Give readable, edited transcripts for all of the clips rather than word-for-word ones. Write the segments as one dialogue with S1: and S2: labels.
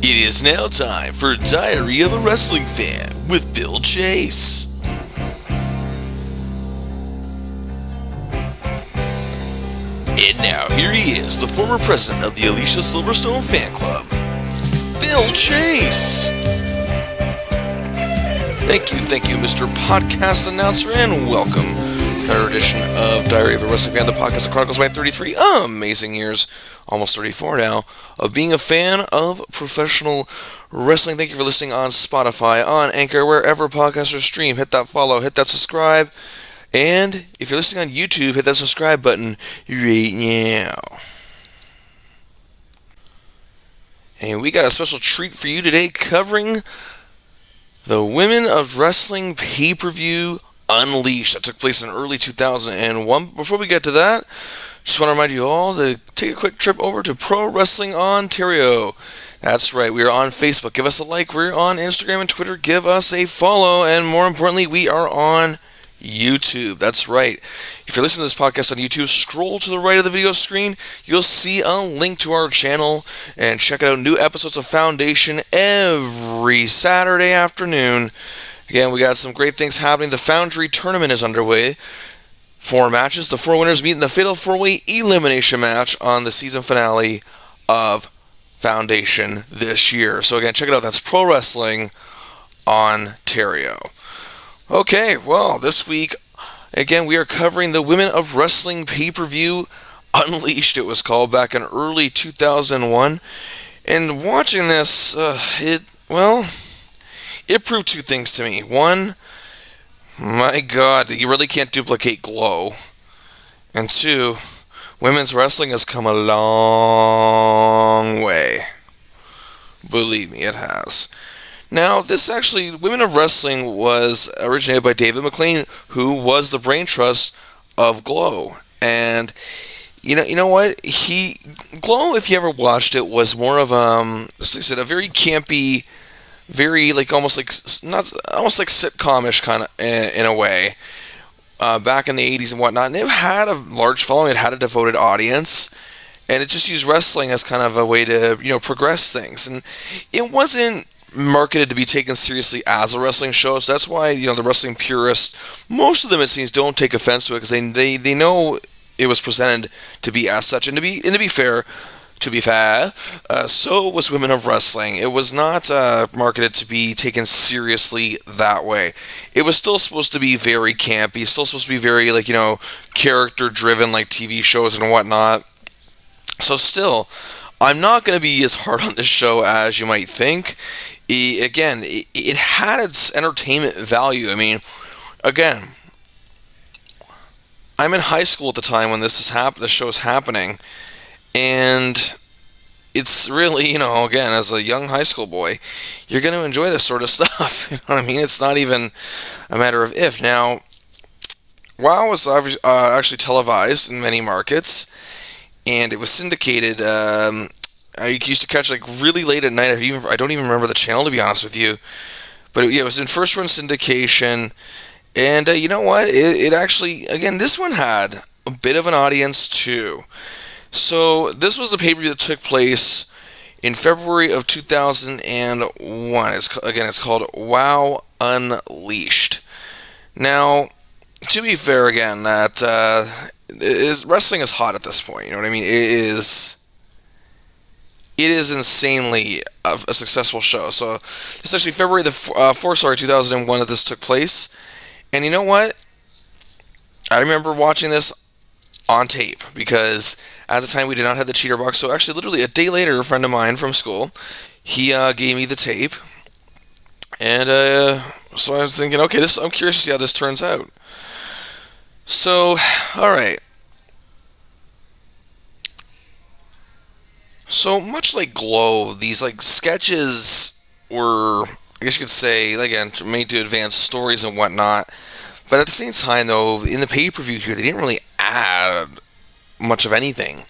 S1: It is now time for Diary of a Wrestling Fan with Bill Chase. And now here he is, the former president of the Alicia Silverstone fan club, Bill Chase. Thank you, Mr. Podcast Announcer, and welcome to another edition of Diary of a Wrestling Fan, the podcast that chronicles my 33 amazing years, almost 34 now, of being a fan of professional wrestling. Thank you for listening on Spotify, on Anchor, wherever podcasters stream. Hit that follow, hit that subscribe, and if you're listening on YouTube, hit that subscribe button right now. And we got a special treat for you today, covering the Women of Wrestling pay-per-view Unleashed that took place in early 2001. Before we get to that, just want to remind you all to take a quick trip over to Pro Wrestling Ontario. That's right, we are on Facebook. Give us a like. We're on Instagram and Twitter. Give us a follow. And more importantly, we are on YouTube. That's right. If you're listening to this podcast on YouTube, scroll to the right of the video screen. You'll see a link to our channel, and check out new episodes of Foundation every Saturday afternoon. Again, we got some great things happening. The Foundry Tournament is underway. 4 matches. The 4 winners meet in the Fatal 4-Way Elimination match on the season finale of Foundation this year. So again, check it out. That's Pro Wrestling Ontario. Okay, well, this week, again, we are covering the Women of Wrestling pay-per-view Unleashed, it was called, back in early 2001. And watching this, it proved 2 things to me. One, my God, you really can't duplicate Glow. And 2, women's wrestling has come a long way. Believe me, it has. Now, this actually, Women of Wrestling was originated by David McLean, who was the brain trust of Glow. And you know what? Glow, if you ever watched it, was more of like I said, a very campy, very almost like sitcom-ish kind of in a way. Back in the 80s and whatnot, and it had a large following. It had a devoted audience, and it just used wrestling as kind of a way to progress things. And it wasn't marketed to be taken seriously as a wrestling show, so that's why the wrestling purists, most of them it seems, don't take offense to it, because they know it was presented to be as such. And to be fair, so was Women of Wrestling. It was not marketed to be taken seriously that way. It was still supposed to be very campy, still supposed to be very character driven, like TV shows and whatnot. So still, I'm not going to be as hard on this show as you might think. It had its entertainment value. I mean, again, I'm in high school at the time when this show is happening, and it's really, again, as a young high school boy, you're going to enjoy this sort of stuff. You know what I mean? It's not even a matter of if. Now, WoW was actually televised in many markets, and it was syndicated. I used to catch really late at night. I don't even remember the channel, to be honest with you. But it was in first run syndication. And you know what? It actually, again, this one had a bit of an audience too. So this was the pay-per-view that took place in February of 2001. It's called WoW Unleashed. Now, to be fair, again, that wrestling is hot at this point. You know what I mean? It is insanely a successful show. So, it's actually February 4th, 2001 that this took place. And you know what? I remember watching this on tape, because at the time we did not have the cheater box. So actually, literally a day later, a friend of mine from school, he gave me the tape. And so I was thinking, okay, I'm curious to see how this turns out. So, alright. So, much like Glow, these sketches were, I guess you could say, again, made to advance stories and whatnot. But at the same time, though, in the pay-per-view here, they didn't really add much of anything.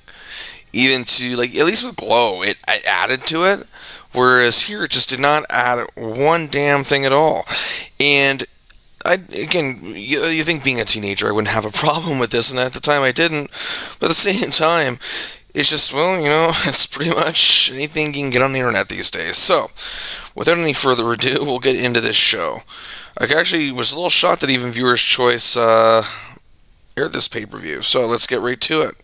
S1: Even to, at least with Glow, it added to it. Whereas here, it just did not add one damn thing at all. And you think being a teenager, I wouldn't have a problem with this, and at the time I didn't. But at the same time, It's just, well, it's pretty much anything you can get on the internet these days. So, without any further ado, we'll get into this show. I actually was a little shocked that even Viewer's Choice aired this pay-per-view. So, let's get right to it.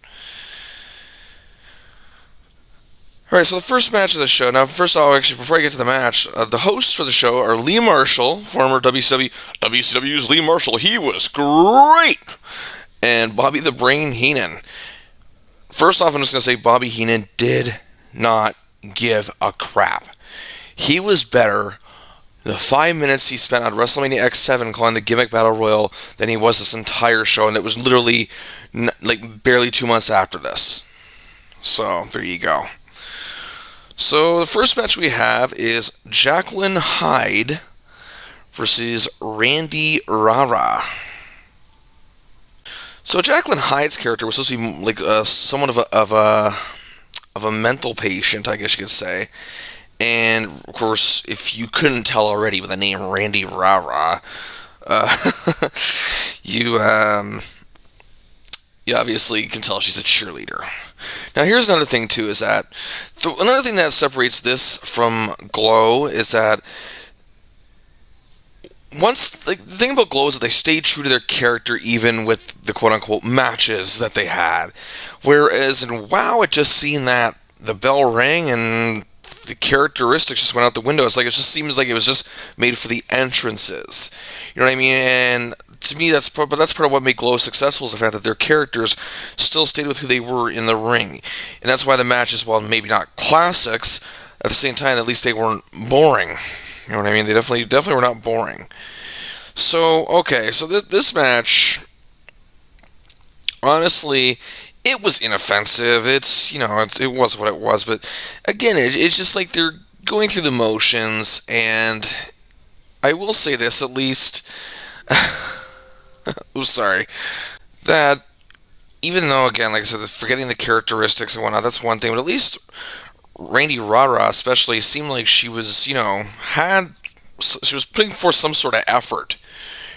S1: Alright, so the first match of the show. Now, first of all, actually, before I get to the match, the hosts for the show are Lee Marshall, former WCW's Lee Marshall. He was great! And Bobby the Brain Heenan. First off, I'm just going to say Bobby Heenan did not give a crap. He was better the 5 minutes he spent on WrestleMania X7 calling the Gimmick Battle Royal than he was this entire show, and it was literally barely 2 months after this. So, there you go. So, the first match we have is Jacqueline Hyde versus Randy Rara. So, Jacqueline Hyde's character was supposed to be like somewhat of a mental patient, I guess you could say. And, of course, if you couldn't tell already with the name Randy Rara, you obviously can tell she's a cheerleader. Now, here's another thing, too, is that another thing that separates this from Glow is that the thing about Glow is that they stayed true to their character even with the quote-unquote matches that they had. Whereas in WoW, it just seemed that the bell rang and the characteristics just went out the window. It's like it just seems like it was just made for the entrances. You know what I mean? And to me, that's part of what made Glow successful, is the fact that their characters still stayed with who they were in the ring. And that's why the matches, while maybe not classics, at the same time, at least they weren't boring. You know what I mean? They definitely were not boring. So, okay, so this match, honestly, it was inoffensive. It was what it was, but again, it's just like they're going through the motions, and I will say this, at least, I'm sorry, that even though, again, like I said, forgetting the characteristics and whatnot, that's one thing, but at least Randy Rara especially seemed like she was, she was putting forth some sort of effort,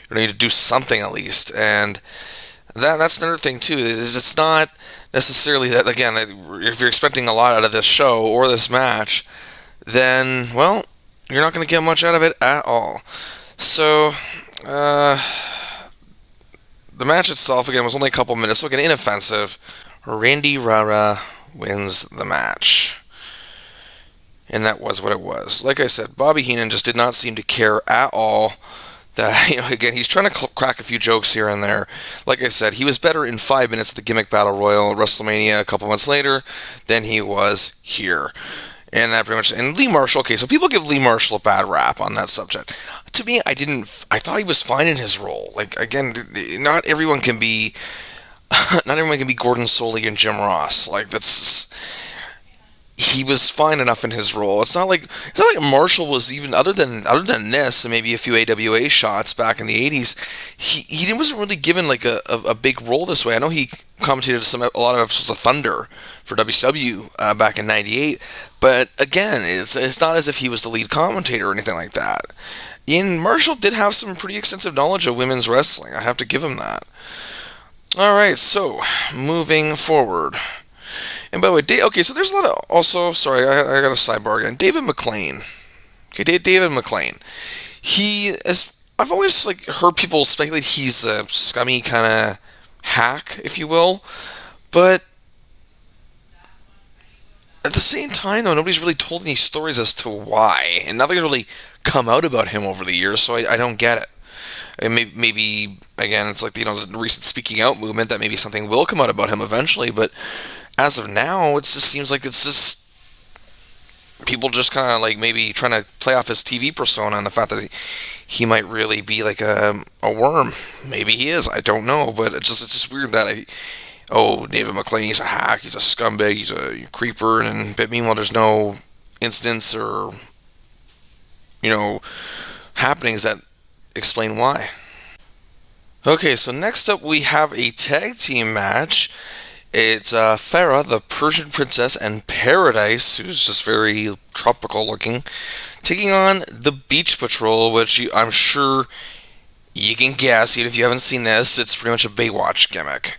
S1: to do something at least, and that's another thing too, is it's not necessarily that, again, that if you're expecting a lot out of this show or this match, then, well, you're not going to get much out of it at all. So, the match itself, again, was only a couple minutes, so again, inoffensive. Randy Rara wins the match. And that was what it was. Like I said, Bobby Heenan just did not seem to care at all. That, again, he's trying to crack a few jokes here and there. Like I said, he was better in 5 minutes at the Gimmick Battle Royal at WrestleMania a couple months later than he was here. And that pretty much. And Lee Marshall. Okay, so people give Lee Marshall a bad rap on that subject. To me, I didn't. I thought he was fine in his role. Like, again, not everyone can be. Not everyone can be Gordon Solie and Jim Ross. Like, that's. He was fine enough in his role. It's not like Marshall was, even other than this and maybe a few AWA shots back in the 80s. He wasn't really given like a big role this way. I know he commentated a lot of episodes of Thunder for WCW back in '98, but again, it's not as if he was the lead commentator or anything like that. Ian Marshall did have some pretty extensive knowledge of women's wrestling. I have to give him that. All right, so moving forward. And by the way, okay, so there's a lot of, also, sorry, I got a sidebar again. David McLean. Okay, David McLean. I've always, heard people speculate he's a scummy kind of hack, if you will. But at the same time, though, nobody's really told any stories as to why. And nothing's really come out about him over the years, so I don't get it. And maybe, again, it's like, the recent speaking out movement, that maybe something will come out about him eventually, but as of now, it just seems like it's just people just kind of like maybe trying to play off his TV persona and the fact that he might really be like a worm. Maybe he is. I don't know, but it's just weird that David McLean, he's a hack, he's a scumbag, he's a creeper, but meanwhile there's no incidents or happenings that explain why. Okay, so next up we have a tag team match. It's Farah, the Persian Princess, and Paradise, who's just very tropical looking, taking on the Beach Patrol, which I'm sure you can guess, even if you haven't seen this, it's pretty much a Baywatch gimmick.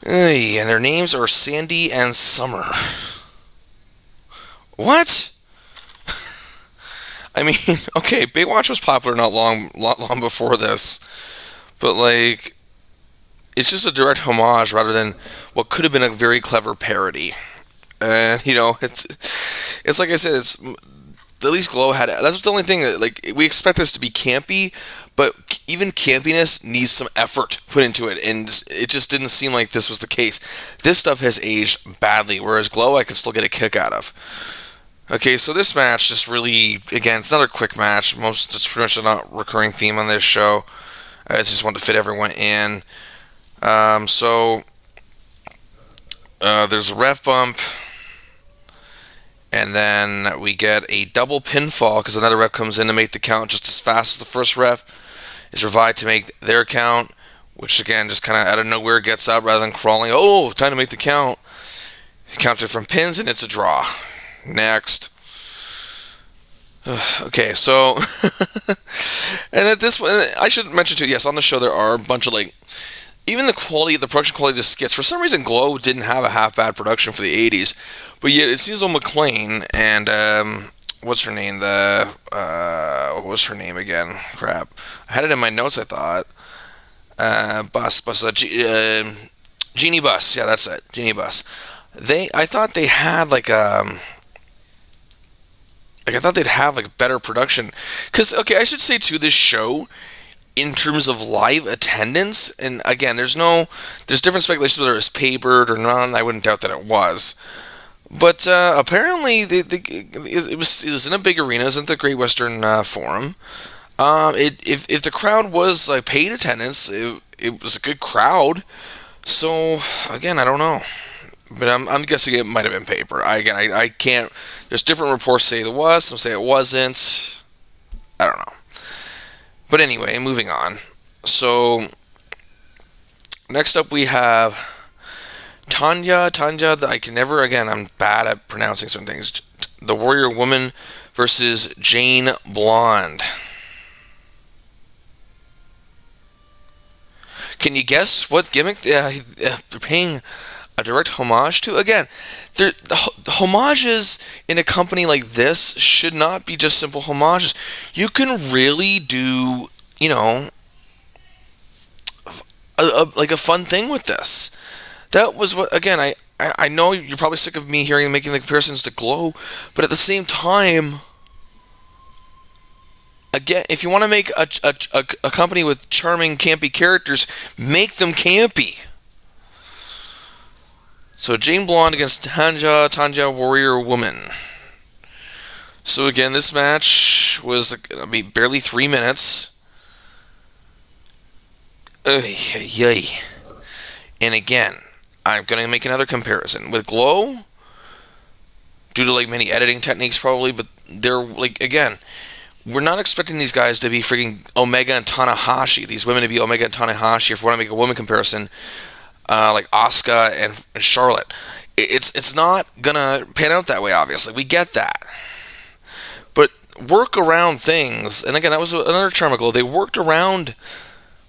S1: Ay, and their names are Sandy and Summer. What? I mean, okay, Baywatch was popular lot long before this, but like, it's just a direct homage rather than what could have been a very clever parody. And it's like I said, it's at least Glow had. That's the only thing that, like, we expect this to be campy, but even campiness needs some effort put into it, and it just didn't seem like this was the case. This stuff has aged badly, whereas Glow I can still get a kick out of. Okay, so this match just really, again, it's another quick match. It's pretty much a not recurring theme on this show. I just wanted to fit everyone in. There's a ref bump, and then we get a double pinfall because another ref comes in to make the count just as fast as the first ref is revived to make their count, which again just kind of out of nowhere gets up rather than crawling. Oh, time to make the count. Counted from pins, and it's a draw. Next. Okay, so and at this point, I should mention too. Yes, on the show there are a bunch of even the production quality of the skits. For some reason, Glow didn't have a half bad production for the '80s, but yet it seems McLean and what's her name? What was her name again? Crap, I had it in my notes. I thought Jeannie Buss. Yeah, that's it, Jeannie Buss. I thought they had I thought they'd have better production. Because, okay, I should say too, this show, in terms of live attendance, and again, there's different speculation whether it was papered or not, and I wouldn't doubt that it was. But apparently, it was in a big arena. It was at the Great Western Forum. If the crowd was paid attendance, it was a good crowd. So, again, I don't know. But I'm guessing it might have been paper. I can't. There's different reports say it was, some say it wasn't. I don't know. But anyway, moving on. So next up we have Tanya. I can never again. I'm bad at pronouncing some things. The Warrior Woman versus Jane Blonde. Can you guess what gimmick they're paying a direct homage to? Again, the homages in a company like this should not be just simple homages. You can really do, a fun thing with this. That was what, again, I know you're probably sick of me making the comparisons to Glow, but at the same time, again, if you want to make a company with charming, campy characters, make them campy. So Jane Blonde against Tanya Warrior Woman. So again, this match was barely 3 minutes. Yay. And again, I'm going to make another comparison. With Glow, due to many editing techniques probably, but they're again, we're not expecting these guys to be freaking Omega and Tanahashi. These women to be Omega and Tanahashi. If we want to make a woman comparison, like Asuka and Charlotte, it's not gonna pan out that way. Obviously, we get that, but work around things. And again, that was another charm of Glow. They worked around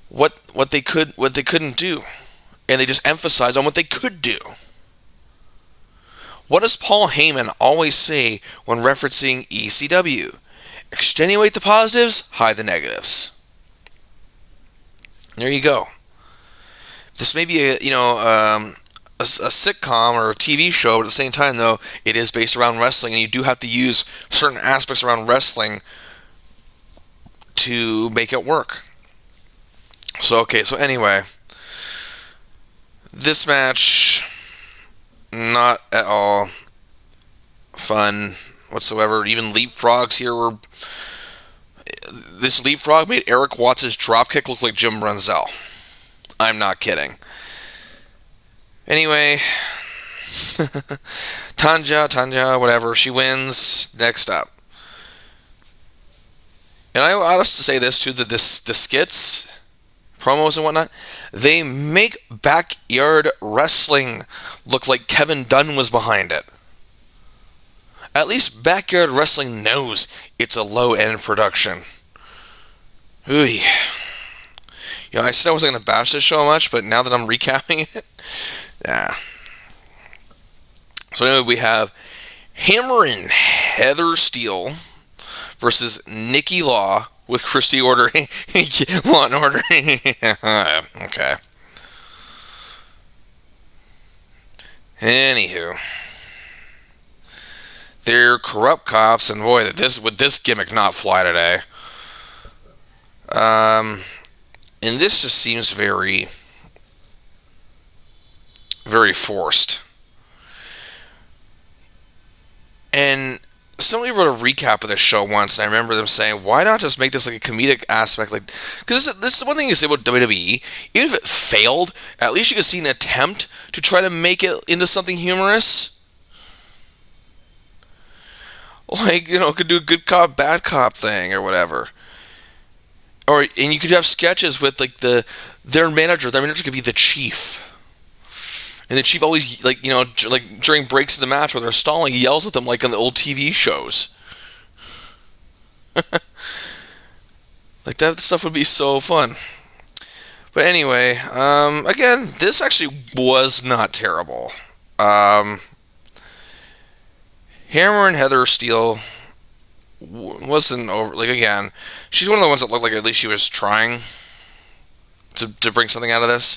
S1: what they couldn't do, and they just emphasized on what they could do. What does Paul Heyman always say when referencing ECW? Extenuate the positives, hide the negatives. There you go. This may be a sitcom or a TV show, but at the same time, though, it is based around wrestling, and you do have to use certain aspects around wrestling to make it work. So anyway, this match, not at all fun whatsoever. Even leapfrogs here were... This leapfrog made Eric Watts' dropkick look like Jim Brunzell. I'm not kidding. Anyway, Tanya, whatever, she wins. Next up. And I ought to say this too, that the skits, promos and whatnot, they make backyard wrestling look like Kevin Dunn was behind it. At least backyard wrestling knows it's a low-end production. Ooh. I said I wasn't going to bash this show much, but now that I'm recapping it, Yeah. So anyway, we have Hammer and Heather Steele versus Nikki Law with Christy Order. Law and Order. Okay. Anywho, they're corrupt cops, and boy, would this gimmick not fly today. And this just seems very, very forced. And somebody wrote a recap of this show once, and I remember them saying, "Why not just make this like a comedic aspect?" Like, because this is one thing you say about WWE. Even if it failed, at least you could see an attempt to try to make it into something humorous. Like, could do a good cop, bad cop thing or whatever. And you could have sketches with like their manager. Their manager could be the chief. And the chief always, like during breaks in the match where they're stalling, he yells at them like on the old TV shows. Like, that stuff would be so fun. But anyway, again, this actually was not terrible. Hammer and Heather Steele wasn't over. Like, again, she's one of the ones that looked like at least she was trying to bring something out of this.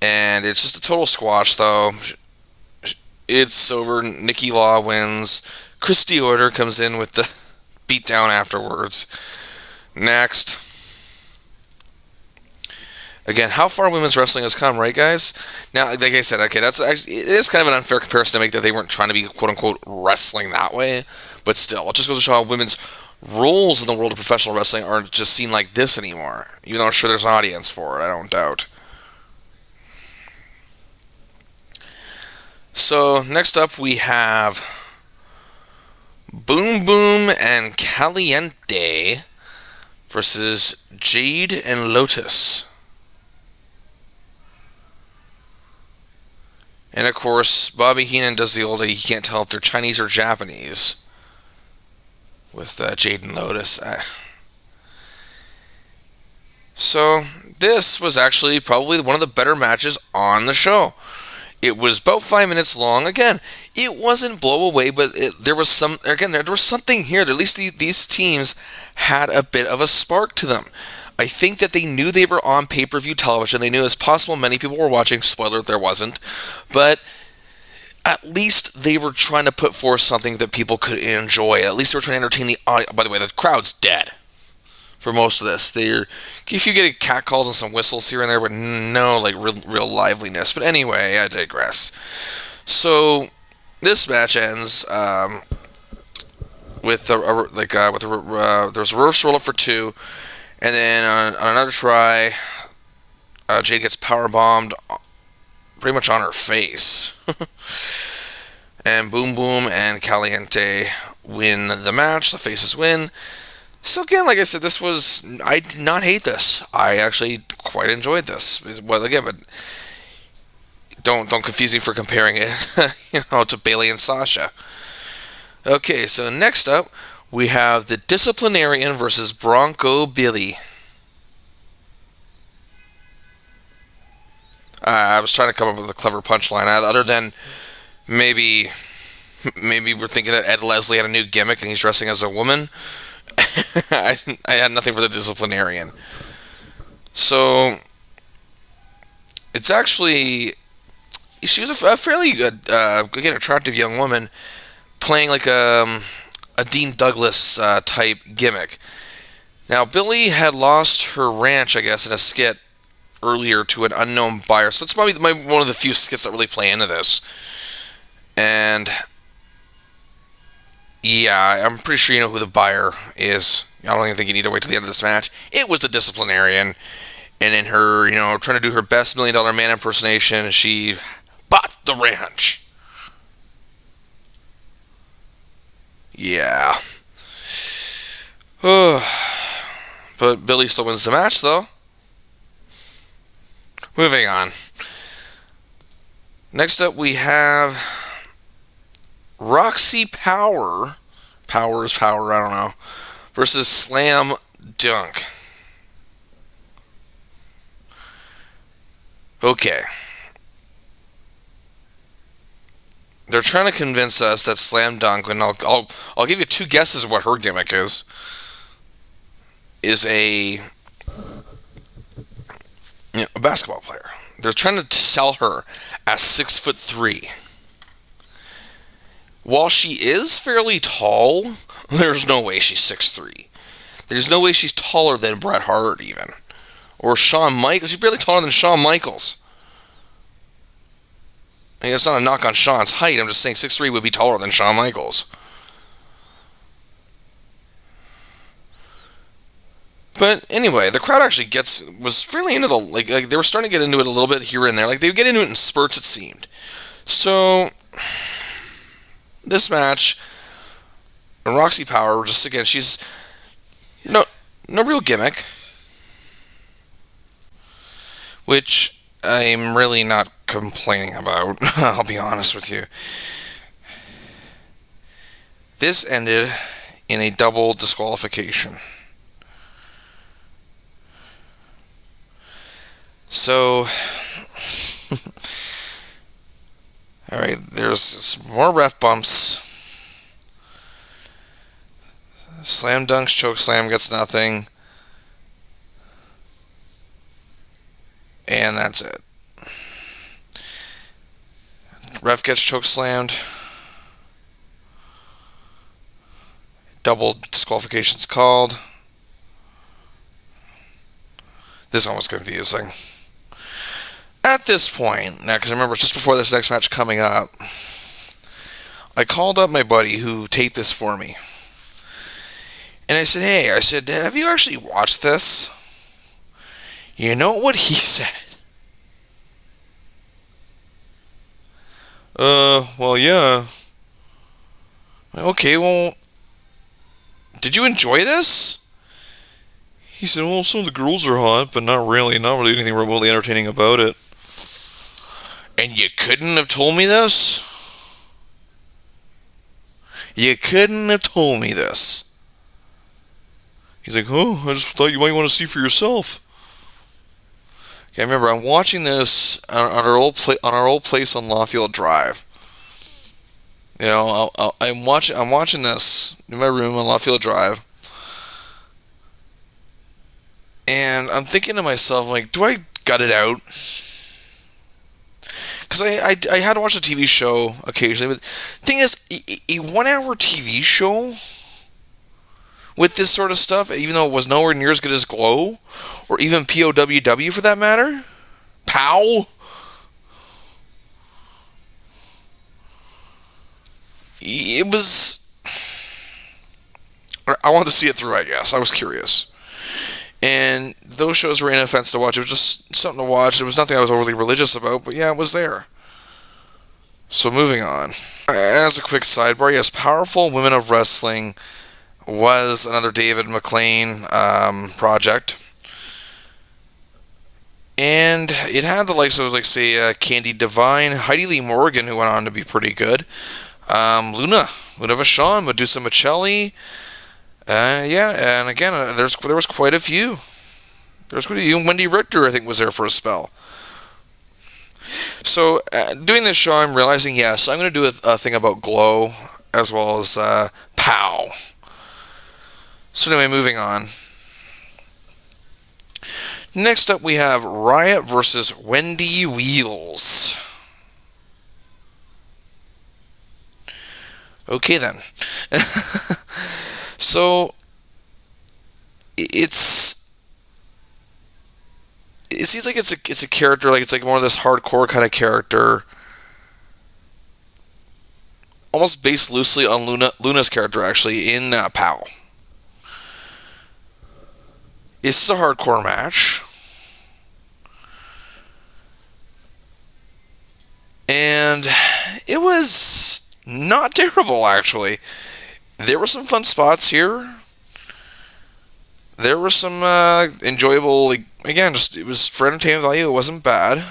S1: And it's just a total squash, though. It's over. Nikki Law wins. Christy Order comes in with the beatdown afterwards. Next. Again, how far women's wrestling has come, right, guys? Now, like I said, okay, that's actually, it is kind of an unfair comparison to make that they weren't trying to be quote-unquote wrestling that way. But still, it just goes to show how women's roles in the world of professional wrestling aren't just seen like this anymore. Even though I'm sure there's an audience for it, I don't doubt. So, next up we have Boom Boom and Caliente versus Jade and Lotus. And of course, Bobby Heenan does the old, he can't tell if they're Chinese or Japanese with Jade and Lotus. So, this was actually probably one of the better matches on the show. It was about 5 minutes long. Again, it wasn't blow away, but there was something here. At least these teams had a bit of a spark to them. I think that they knew they were on pay-per-view television. They knew it's possible many people were watching. Spoiler, there wasn't. But at least they were trying to put forth something that people could enjoy. At least they were trying to entertain the audience. By the way, the crowd's dead for most of this. If you get catcalls and some whistles here and there, but no like real liveliness. But anyway, I digress. So this match ends with there's a reverse roll up for 2, and then on another try, Jade gets power bombed pretty much on her face. And Boom Boom and Caliente win the match. The faces win. So again, like I said, I did not hate this. I actually quite enjoyed this. Well, again, but don't confuse me for comparing it, to Bayley and Sasha. Okay, so next up, we have the Disciplinarian versus Bronco Billy. I was trying to come up with a clever punchline, other than maybe we're thinking that Ed Leslie had a new gimmick and he's dressing as a woman. I had nothing for the Disciplinarian. So, it's actually, she was a fairly good, again, attractive young woman playing like a Dean Douglas type gimmick. Now, Billy had lost her ranch, I guess, in a skit earlier to an unknown buyer. So it's probably one of the few skits that really play into this. And yeah, I'm pretty sure you know who the buyer is. I don't even think you need to wait till the end of this match. It was the Disciplinarian. And in her, trying to do her best $1 Million Man impersonation, she bought the ranch. Yeah. But Billy still wins the match, though. Moving on. Next up, we have Roxy Power. Power is power, I don't know. Versus Slam Dunk. Okay. They're trying to convince us that Slam Dunk, and I'll give you two guesses of what her gimmick is a basketball player. They're trying to sell her as 6'3". While she is fairly tall, there's no way she's 6'3". There's no way she's taller than Bret Hart even. Or Shawn Michaels. She's barely taller than Shawn Michaels. I mean, it's not a knock on Shawn's height. I'm just saying 6'3" would be taller than Shawn Michaels. But anyway, the crowd actually was fairly into like they were starting to get into it a little bit here and there. Like they would get into it in spurts, it seemed. So this match, Roxy Power, just again, she's no real gimmick, which I'm really not complaining about. I'll be honest with you. This ended in a double disqualification. So, alright, there's some more ref bumps. Slam Dunks, choke slam, gets nothing. And that's it. Ref gets choke slammed. Double disqualification's called. This one was confusing. At this point, now, because remember, just before this next match coming up, I called up my buddy who taped this for me. And I said, hey, have you actually watched this? You know what he said? Well, yeah. Okay, well, did you enjoy this? He said, well, some of the girls are hot, but not really anything remotely entertaining about it. And you couldn't have told me this? You couldn't have told me this. He's like, oh, I just thought you might want to see for yourself. Okay, remember, I'm watching this on our old place on Lawfield Drive. You know, I'm watching this in my room on Lawfield Drive. And I'm thinking to myself, like, do I gut it out? Because I had to watch a TV show occasionally. But the thing is, a 1 hour TV show with this sort of stuff, even though it was nowhere near as good as Glow, or even POWW for that matter, POW, it was, I wanted to see it through, I guess. I was curious. And those shows were inoffensive to watch. It was just something to watch. There was nothing I was overly religious about, but yeah, it was there. So moving on. As a quick sidebar, yes, Powerful Women of Wrestling was another David McLean project. And it had the likes of, like, say, Candy Divine, Heidi Lee Morgan, who went on to be pretty good. Luna Vachon, Medusa Michelli. Yeah, and again, there was quite a few. Even Wendy Richter, I think, was there for a spell. So, doing this show, I'm realizing, yes, I'm going to do a thing about Glow, as well as POW. So anyway, moving on. Next up, we have Riot versus Wendy Wheels. Okay, then. So, it seems like it's a character, like it's like more of this hardcore kind of character, almost based loosely on Luna's character, actually, in POW. This is a hardcore match. And it was not terrible, actually. There were some fun spots here. There were some enjoyable, like, again, just it was for entertainment value. It wasn't bad.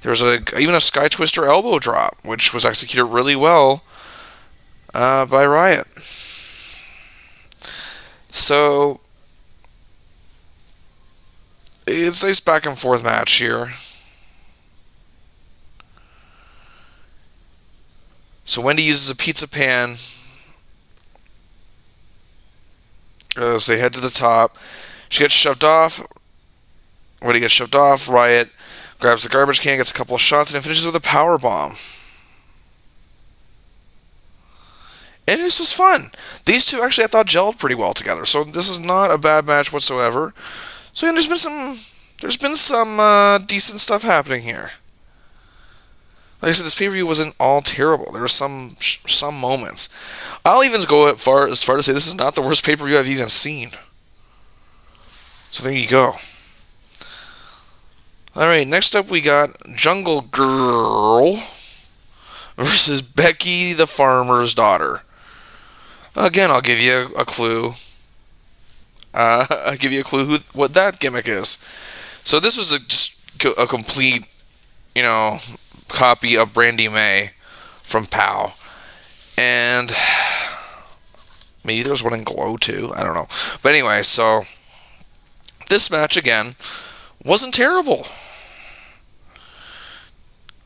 S1: There was even a Sky Twister elbow drop, which was executed really well by Riot. So it's a nice back and forth match here. So Wendy uses a pizza pan as they head to the top. She gets shoved off. Wendy gets shoved off. Riot grabs the garbage can, gets a couple of shots, and then finishes with a power bomb. And this was fun. These two actually I thought gelled pretty well together. So this is not a bad match whatsoever. So yeah, there's been some decent stuff happening here. Like I said, this pay-per-view wasn't all terrible. There were some moments. I'll even go as far to say this is not the worst pay-per-view I've even seen. So there you go. Alright, next up we got Jungle Girl versus Becky the Farmer's Daughter. Again, I'll give you a clue. I'll give you a clue what that gimmick is. So this was just a complete, copy of Brandy May from POW. And maybe there was one in Glow too. I don't know. But anyway, so this match again wasn't terrible.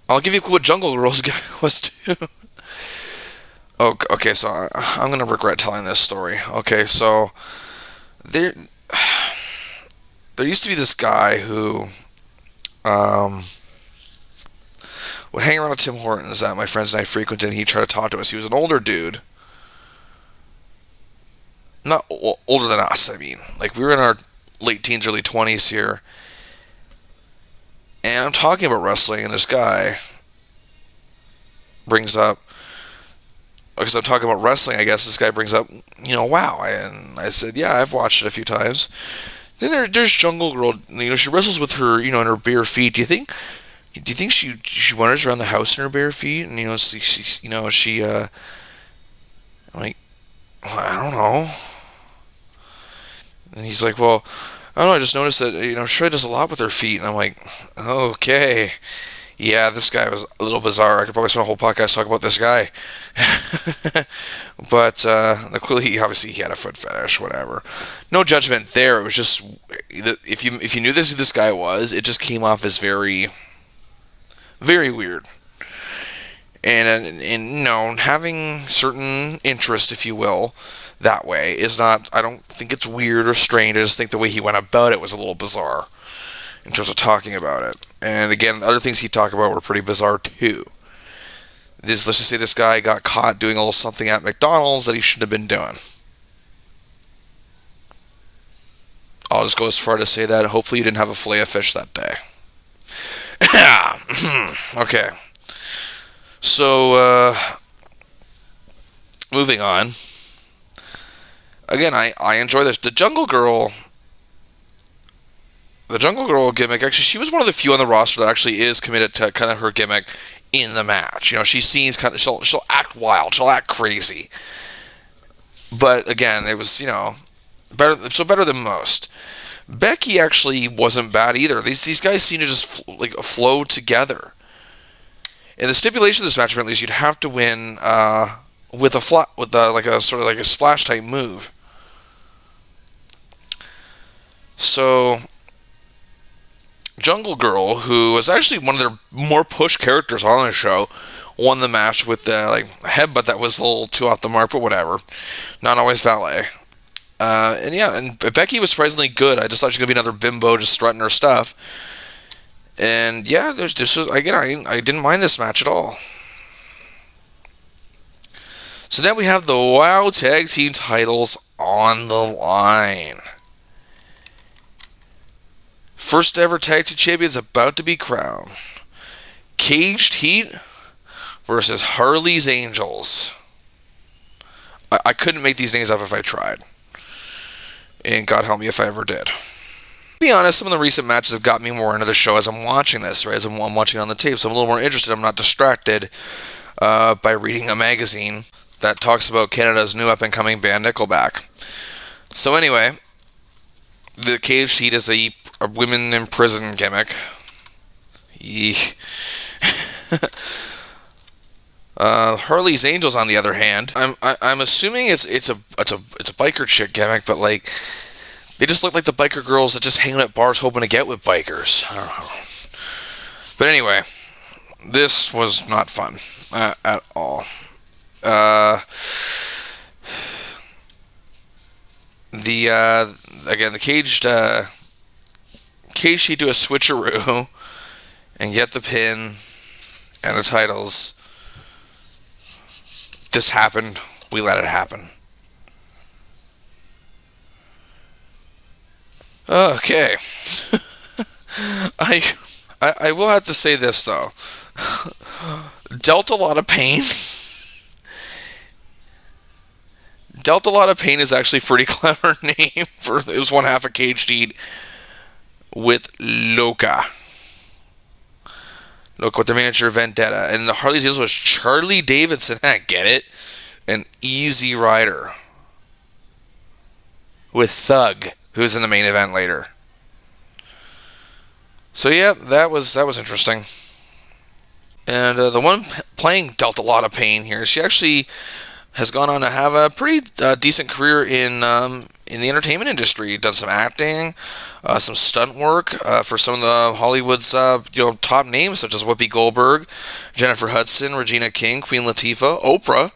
S1: I'll give you a clue what Jungle Girl's gimmick was too. Oh, okay, so I'm going to regret telling this story. Okay, so there used to be this guy who would hang around with Tim Hortons that my friends and I frequented, and he tried to talk to us. He was an older dude. Not older than us, I mean. Like, we were in our late teens, early 20s here. And I'm talking about wrestling, and this guy brings up, because I'm talking about wrestling, I guess this guy brings up, WoW. And I said, yeah, I've watched it a few times. Then there's Jungle Girl. She wrestles with her, in her bare feet. Do you think she wanders around the house in her bare feet? And she I'm like, well, I don't know. And he's like, well, I don't know. I just noticed that she does a lot with her feet. And I'm like, okay. Yeah, this guy was a little bizarre. I could probably spend a whole podcast talking about this guy. But clearly, he had a foot fetish, whatever. No judgment there. It was just, if you knew who this guy was, it just came off as very, very weird. And having certain interest, if you will, that way is not, I don't think it's weird or strange. I just think the way he went about it was a little bizarre in terms of talking about it. And again, other things he talked about were pretty bizarre too. Let's just say this guy got caught doing a little something at McDonald's that he shouldn't have been doing. I'll just go as far to say that hopefully you didn't have a fillet of fish that day. Okay. So, moving on. Again, I enjoy this. The Jungle Girl gimmick, actually, she was one of the few on the roster that actually is committed to kind of her gimmick in the match. She seems kind of, she'll act wild, she'll act crazy. But again, it was, better than most. Becky actually wasn't bad either. These guys seem to just flow together. In the stipulation of this match, at least, you'd have to win with a sort of like a splash type move. So Jungle Girl, who was actually one of their more pushed characters on the show, won the match with the headbutt that was a little too off the mark, but whatever. Not always ballet. And Becky was surprisingly good. I just thought she was gonna be another bimbo just strutting her stuff. And yeah, I didn't mind this match at all. So now we have the WoW Tag Team titles on the line. First ever Tag Team Champions about to be crowned. Caged Heat versus Harley's Angels. I couldn't make these names up if I tried. And God help me if I ever did. To be honest, some of the recent matches have got me more into the show as I'm watching this, right? As I'm watching on the tape. So I'm a little more interested. I'm not distracted by reading a magazine that talks about Canada's new up-and-coming band Nickelback. So anyway, the Caged Heat is a women in prison gimmick. Harley's Angels, on the other hand, I'm assuming it's a biker chick gimmick, but They just look like the biker girls that just hang out at bars hoping to get with bikers. I don't know. But anyway, this was not fun at all. Again, the cage sheet do a switcheroo and get the pin and the titles. This happened. We let it happen. Okay. I will have to say this though. Dealt a lot of pain. Dealt a lot of pain is actually a pretty clever name for it was one half a cage sheet with Loca. Loca with their manager Vendetta. And the Harley's deals was Charlie Davidson. Get it? An Easy Rider. With Thug, who's in the main event later. So yeah, that was interesting. And the one playing dealt a lot of pain here. She actually has gone on to have a pretty decent career in the entertainment industry. Done some acting, some stunt work for some of the Hollywood's top names such as Whoopi Goldberg, Jennifer Hudson, Regina King, Queen Latifah, Oprah.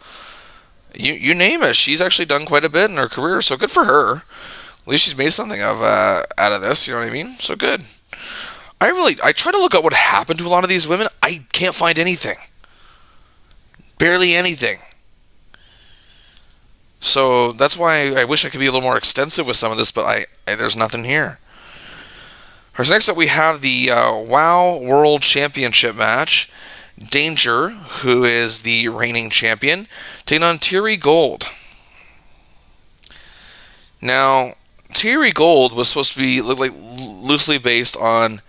S1: You name it. She's actually done quite a bit in her career, so good for her. At least she's made something out of this. You know what I mean? So good. I try to look at what happened to a lot of these women. I can't find anything. Barely anything. So that's why I wish I could be a little more extensive with some of this, but there's nothing here. Next up, we have the WoW World Championship match. Danger, who is the reigning champion, taking on Thierry Gold. Now, Thierry Gold was supposed to be loosely based on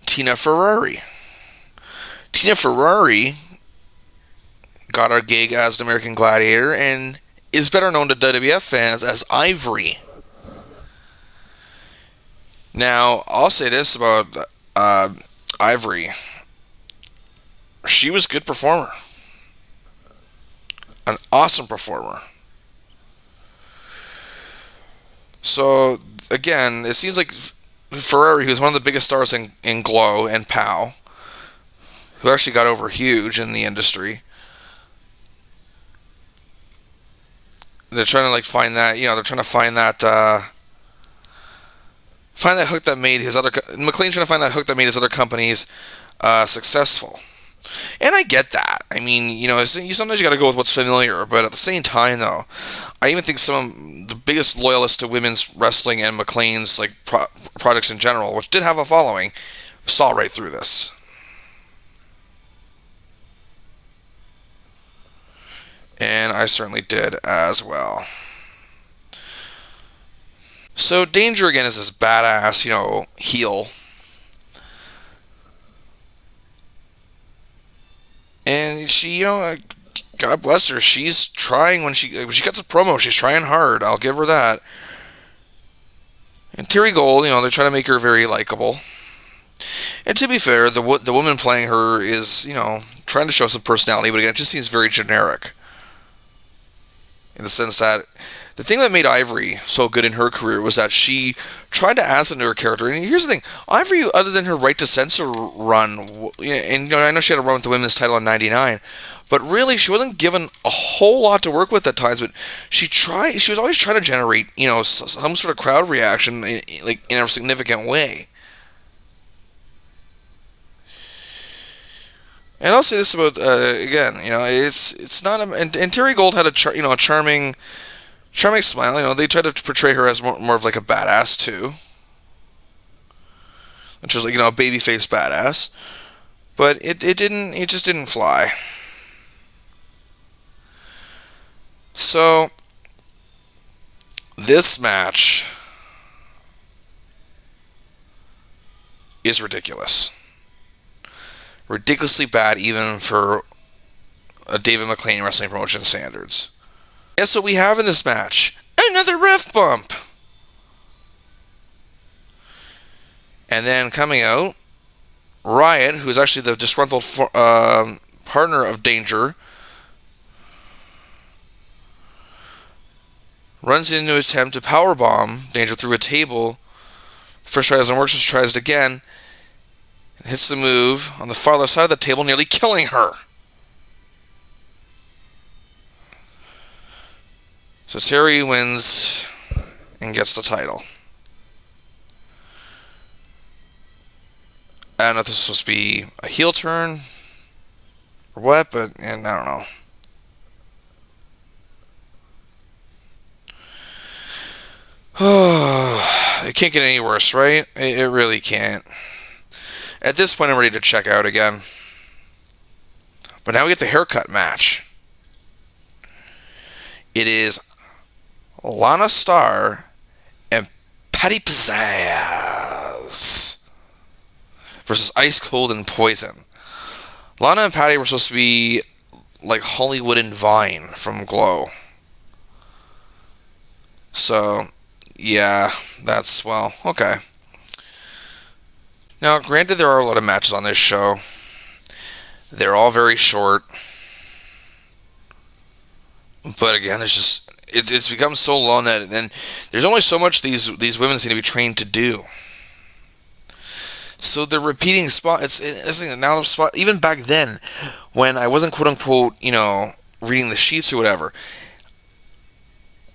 S1: Tina Ferrari. Tina Ferrari got our gig as an American Gladiator and is better known to WWF fans as Ivory. Now, I'll say this about Ivory. She was a good performer. An awesome performer. So, again, it seems like Ferrari, who's one of the biggest stars in Glow and POW, who actually got over huge in the industry, they're trying to find that, they're trying to find that hook that made his other, McLean's trying to find that hook that made his other companies successful. And I get that. I mean, sometimes you got to go with what's familiar, but at the same time, though, I even think some of the biggest loyalists to women's wrestling and McLean's products in general, which did have a following, saw right through this. And I certainly did as well. So Danger again is this badass, heel. And she, God bless her, she's trying when she gets a promo, she's trying hard. I'll give her that. And Thierry Gold, they're trying to make her very likable. And to be fair, the woman playing her is, trying to show some personality, but again, it just seems very generic. In the sense that the thing that made Ivory so good in her career was that she tried to add into her character. And here's the thing, Ivory, other than her Right to Censor run, and I know she had a run with the women's title in '99, but really she wasn't given a whole lot to work with at times. But she was always trying to generate, some sort of crowd reaction, in a significant way. And I'll say this about again, it's not and Thierry Gold had a charming smile. They tried to portray her as more of a badass too, which was a babyface badass, but it just didn't fly. So this match is ridiculous. Ridiculously bad even for a David McLean wrestling promotion standards. Guess what we have in this match? Another ref bump! And then coming out, Riot, who is actually the disgruntled partner of Danger, runs into attempt to powerbomb Danger through a table. First try doesn't work, so she tries it again. And hits the move on the far left side of the table, nearly killing her. So Terry wins and gets the title. I don't know if this was supposed to be a heel turn or what, but I don't know. It can't get any worse, right? It really can't. At this point, I'm ready to check out again. But now we get the haircut match. It is Lana Starr and Patty Pizzazz versus Ice Cold and Poison. Lana and Patty were supposed to be like Hollywood and Vine from Glow. So, yeah, that's, well, okay. Now, granted, there are a lot of matches on this show. They're all very short. But again, it's become so long that and there's only so much these women seem to be trained to do. So they're repeating spot. It's now the spot. Even back then, when I wasn't quote unquote, reading the sheets or whatever,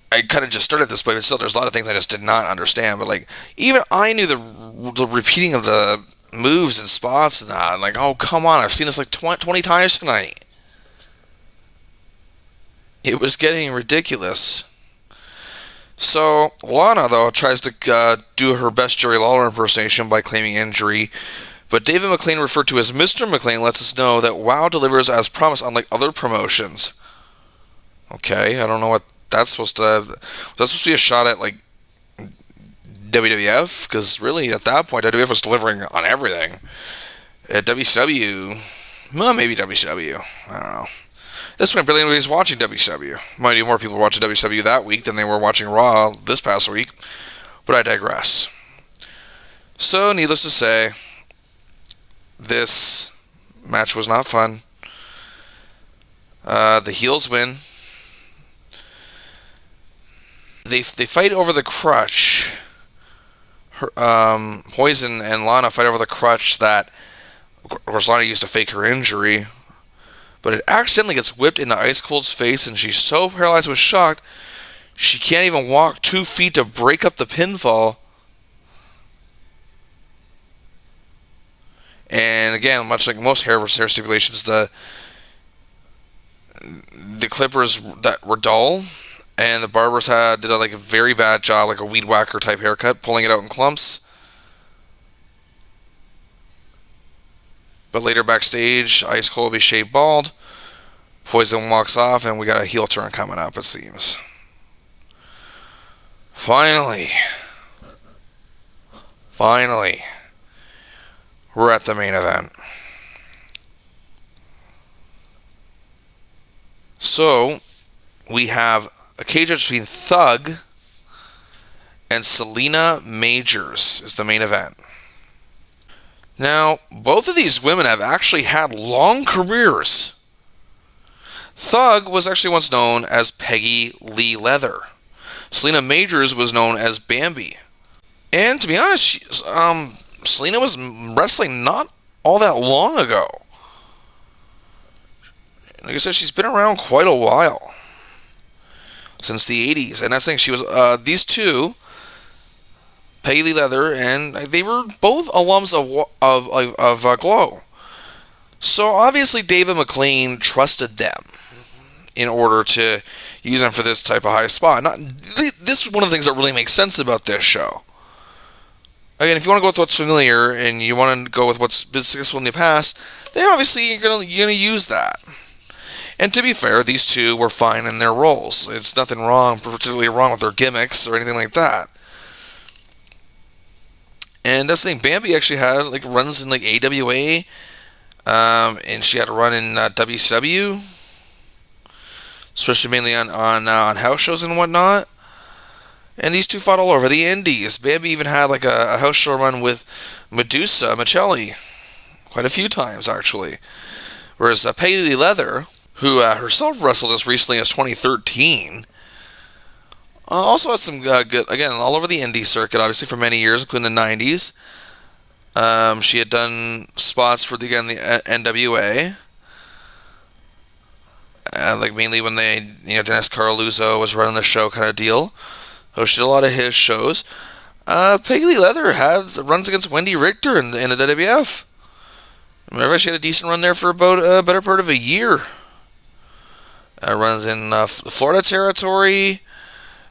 S1: I kind of just started this way. But still, there's a lot of things I just did not understand. But like, even I knew the repeating of the moves and spots and that. I'm like, oh come on, I've seen this like 20 times tonight. It was getting ridiculous. So, Lana, though, tries to do her best Jerry Lawler impersonation by claiming injury, but David McLean, referred to as Mr. McLean, lets us know that WOW delivers as promised, unlike other promotions. Okay, I don't know what that's supposed to... Was that supposed to be a shot at, like, WWF? Because really, at that point, WWF was delivering on everything. At WCW... Well, maybe WCW. I don't know. This point, barely anybody's watching WCW. Might be more people watching WCW that week than they were watching Raw this past week. But I digress. So, needless to say, this match was not fun. The heels win. They fight over the crutch. Poison and Lana fight over the crutch that, of course, Lana used to fake her injury. But it accidentally gets whipped into Ice Cold's face, and she's so paralyzed with shock, she can't even walk 2 feet to break up the pinfall. And again, much like most hair versus hair stipulations, the clippers that were dull, and the barbers did a very bad job, like a weed whacker type haircut, pulling it out in clumps. But later backstage, Ice Cold will be shaved bald. Poison walks off, and we got a heel turn coming up, it seems. Finally, we're at the main event. So, we have a cage match between Thug and Selena Majors is the main event. Now, both of these women have actually had long careers. Thug was actually once known as Peggy Lee Leather. Selena Majors was known as Bambi. And to be honest, Selena was wrestling not all that long ago. Like I said, she's been around quite a while. Since the 80s. And that's the thing, she was, these two, Peggy Lee Leather, and they were both alums of Glow. So obviously David McLean trusted them in order to use them for this type of high spot. This is one of the things that really makes sense about this show. Again, if you want to go with what's familiar and you want to go with what's been successful in the past, then obviously you're gonna use that. And to be fair, these two were fine in their roles. It's nothing wrong, particularly wrong with their gimmicks or anything like that. And that's the thing, Bambi actually had runs in AWA, and she had a run in WCW, especially mainly on house shows and whatnot. And these two fought all over the indies. Bambi even had a house show run with Medusa Michelli quite a few times actually. Whereas Peggy Lee Leather, who herself wrestled as recently as 2013, Also has some good, again, all over the indie circuit, obviously, for many years, including the 90s. She had done spots for, again, the NWA. Like, mainly when Dennis Carluzzo was running the show kind of deal. So she did a lot of his shows. Peggy Lee Leather runs against Wendy Richter in the WWF. Remember, she had a decent run there for about a better part of a year. Runs in Florida territory.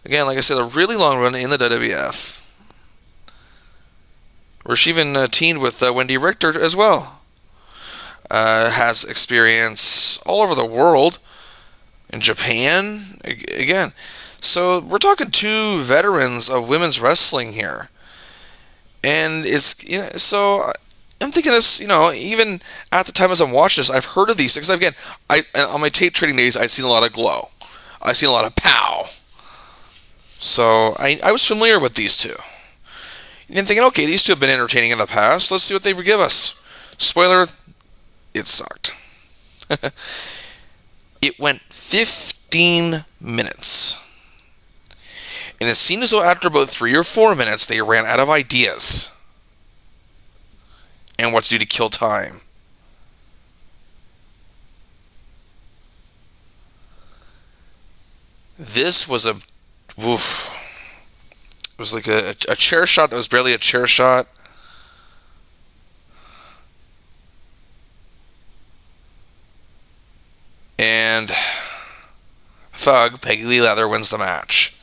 S1: Again, like I said, a really long run in the WWF. Where she even teamed with Wendy Richter as well. Has experience all over the world. In Japan, again. So we're talking two veterans of women's wrestling here. And so I'm thinking this, even at the time as I'm watching this, I've heard of these things. Again, on my tape trading days, I've seen a lot of Glow. I've seen a lot of POW. So I was familiar with these two. And thinking, okay, these two have been entertaining in the past. Let's see what they would give us. Spoiler, it sucked. It went 15 minutes. And it seemed as though after about 3 or 4 minutes, they ran out of ideas. And what to do to kill time. This was it was like a chair shot that was barely a chair shot. And Thug, Peggy Lee Leather, wins the match.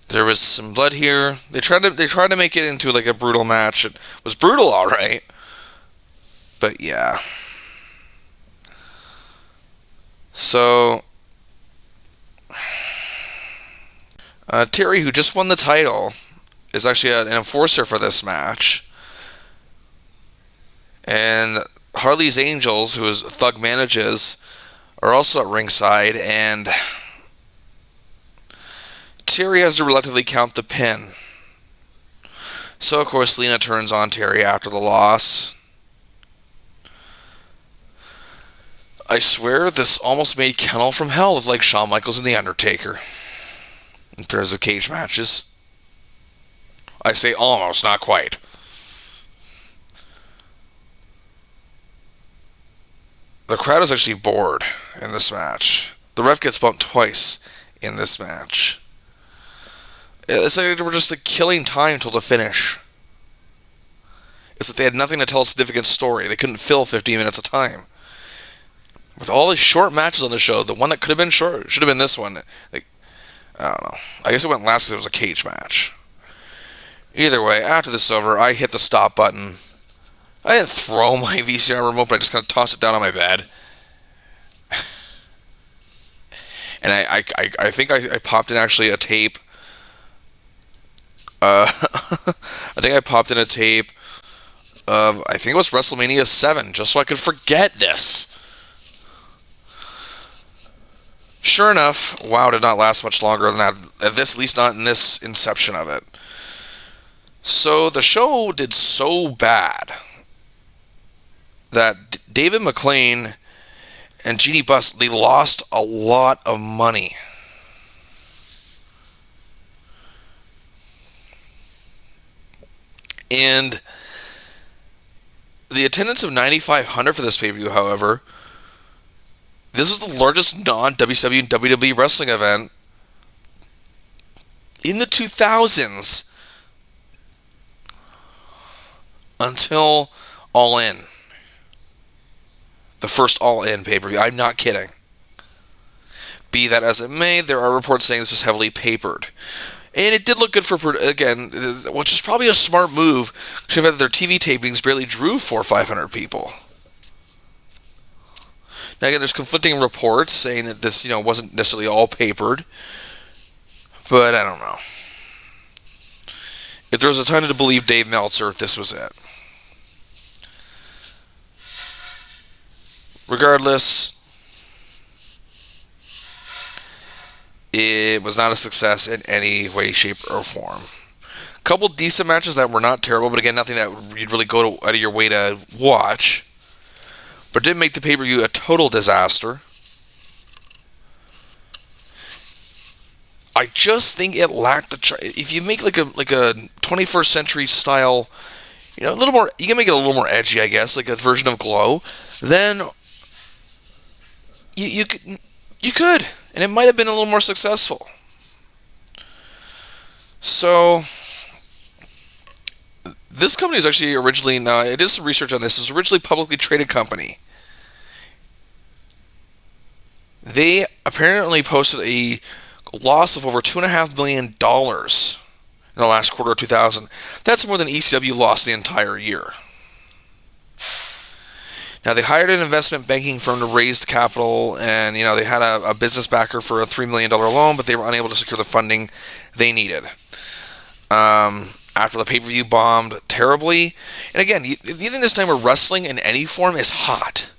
S1: There was some blood here. They tried to make it into like a brutal match. It was brutal, all right. But yeah. So Terry, who just won the title, is actually an enforcer for this match. And Harley's Angels, who is Thug manages, are also at ringside, and Terry has to reluctantly count the pin. So, of course, Lena turns on Terry after the loss. I swear this almost made Kennel from Hell look like Shawn Michaels and The Undertaker in terms of cage matches. I say almost, not quite. The crowd is actually bored in this match. The ref gets bumped twice in this match. It's like they were just like killing time till the finish. It's like they had nothing to tell a significant story. They couldn't fill 15 minutes of time. With all these short matches on the show, the one that could have been short should have been this one. Like, I don't know. I guess it went last because it was a cage match. Either way, after this is over, I hit the stop button. I didn't throw my VCR remote, but I just kind of tossed it down on my bed. And I think I popped in actually a tape. I think I popped in a tape of, I think it was WrestleMania 7, just so I could forget this. Sure enough, WOW did not last much longer than that. At least not in this inception of it. So the show did so bad that David McLean and Jeannie Buss, they lost a lot of money. And the attendance of 9,500 for this pay-per-view, however, this was the largest non-WCW and WWE wrestling event in the 2000s until All In. The first All In pay-per-view. I'm not kidding. Be that as it may, there are reports saying this was heavily papered. And it did look good for, again, which is probably a smart move, considering that their TV tapings barely drew 400 or 500 people. Now again, there's conflicting reports saying that this, wasn't necessarily all papered. But I don't know. If there was a time to believe Dave Meltzer, this was it. Regardless, it was not a success in any way, shape, or form. A couple decent matches that were not terrible, but again, nothing that you'd really go out of your way to watch. But did make the pay-per-view a total disaster. I just think it lacked if you make like a 21st century style, a little more, you can make it a little more edgy, I guess, like a version of Glow. Then you could, and it might have been a little more successful. So this company is actually originally, now I did some research on this. It was originally a publicly traded company. They apparently posted a loss of over $2.5 million in the last quarter of 2000. That's more than ECW lost the entire year. Now, they hired an investment banking firm to raise capital, and they had a business backer for a $3 million loan, but they were unable to secure the funding they needed. After the pay-per-view bombed terribly, and again, you think this time where wrestling in any form is hot.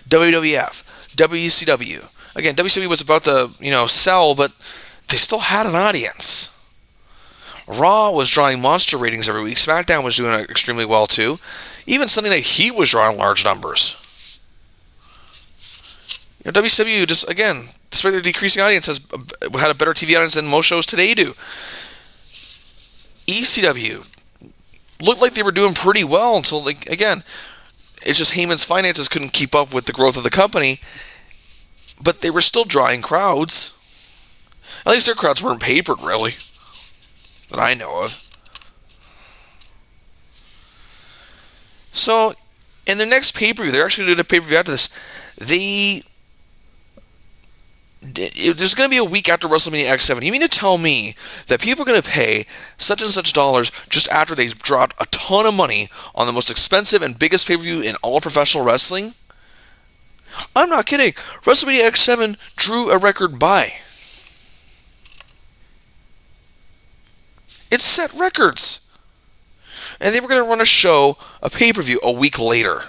S1: WWF, WCW. Again, WCW was about to, sell, but they still had an audience. Raw was drawing monster ratings every week. SmackDown was doing extremely well, too. Even Sunday Night Heat was drawing large numbers. WCW just, again, despite their decreasing audience, has had a better TV audience than most shows today do. ECW looked like they were doing pretty well until, again, it's just Heyman's finances couldn't keep up with the growth of the company, but they were still drawing crowds. At least their crowds weren't papered, really, that I know of. So, in their next pay-per-view, they're actually doing a pay-per-view after this. There's going to be a week after WrestleMania X7. You mean to tell me that people are going to pay such and such dollars just after they dropped a ton of money on the most expensive and biggest pay-per-view in all professional wrestling? I'm not kidding. WrestleMania X7 drew a record buy. It set records. And they were going to run a pay-per-view a week later.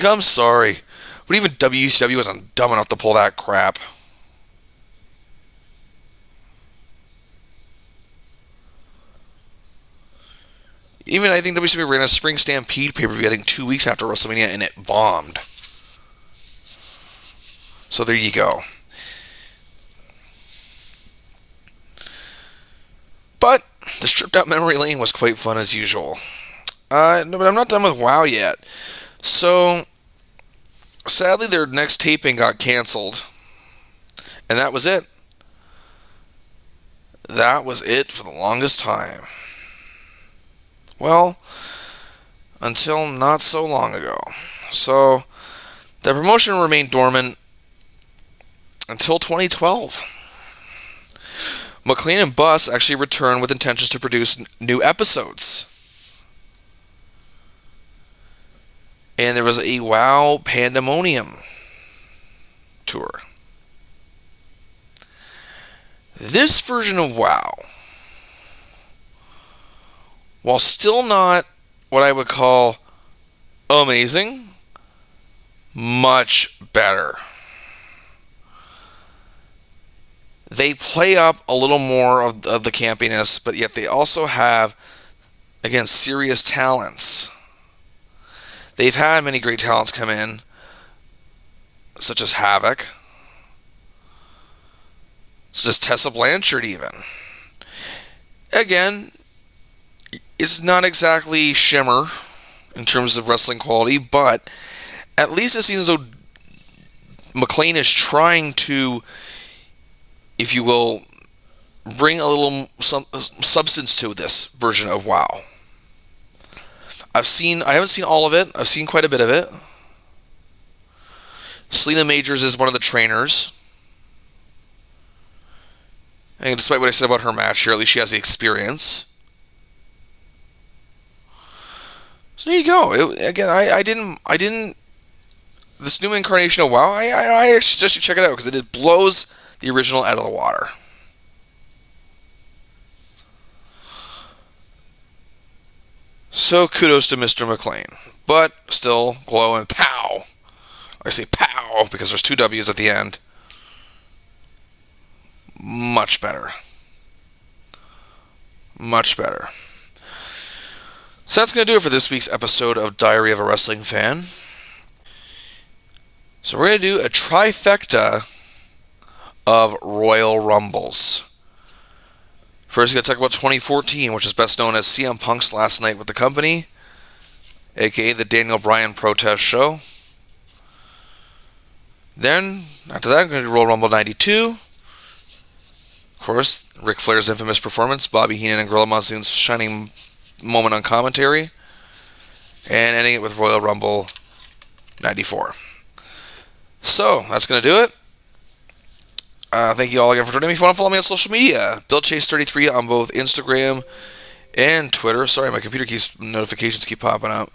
S1: I'm sorry, but even WCW wasn't dumb enough to pull that crap. Even I think WCW ran a Spring Stampede pay-per-view, I think 2 weeks after WrestleMania, and it bombed. So there you go. But the stripped out memory lane was quite fun as usual. No, but I'm not done with WOW yet. So, sadly, their next taping got canceled. And that was it. That was it for the longest time. Well, until not so long ago. So, the promotion remained dormant until 2012. McLean and Buss actually returned with intentions to produce new episodes. And there was a WOW Pandemonium tour. This version of WOW, while still not what I would call amazing, much better. They play up a little more of the campiness, but yet they also have, again, serious talents. They've had many great talents come in, such as Havoc, such as Tessa Blanchard even. Again, it's not exactly Shimmer in terms of wrestling quality, but at least it seems as though McLean is trying to, if you will, bring a little substance to this version of WOW. I haven't seen all of it. I've seen quite a bit of it. Selena Majors is one of the trainers. And despite what I said about her match here, at least she has the experience. So there you go. I didn't. This new incarnation of WOW, I suggest you check it out because it blows the original out of the water. So kudos to Mr. McLean. But still, Glow and POW. I say POW because there's two W's at the end. Much better. Much better. So that's going to do it for this week's episode of Diary of a Wrestling Fan. So we're going to do a trifecta of Royal Rumbles. First, we're going to talk about 2014, which is best known as CM Punk's last night with the company, aka the Daniel Bryan protest show. Then, after that, I'm going to do Royal Rumble 92. Of course, Ric Flair's infamous performance, Bobby Heenan and Gorilla Monsoon's shining moment on commentary, and ending it with Royal Rumble 94. So, that's going to do it. Thank you all again for joining me. If you want to follow me on social media, BillChase33 on both Instagram and Twitter. Sorry, my computer notifications keep popping up.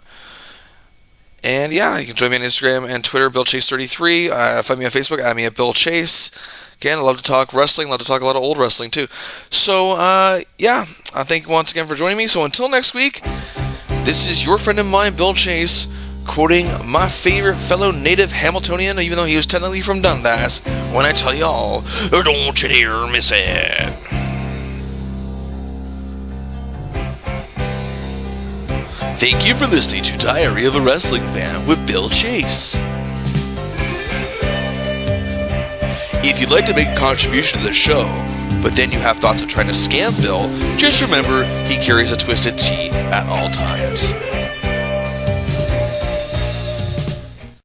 S1: And yeah, you can join me on Instagram and Twitter, BillChase33. Find me on Facebook, add me at Bill Chase. Again, I love to talk wrestling, love to talk a lot of old wrestling too. So, yeah, I thank you once again for joining me. So until next week, this is your friend of mine, Bill Chase, quoting my favorite fellow native Hamiltonian, even though he was technically from Dundas, when I tell y'all, don't you dare miss it. Thank you for listening to Diary of a Wrestling Fan with Bill Chase. If you'd like to make a contribution to the show, but then you have thoughts of trying to scam Bill, just remember he carries a twisted T at all times.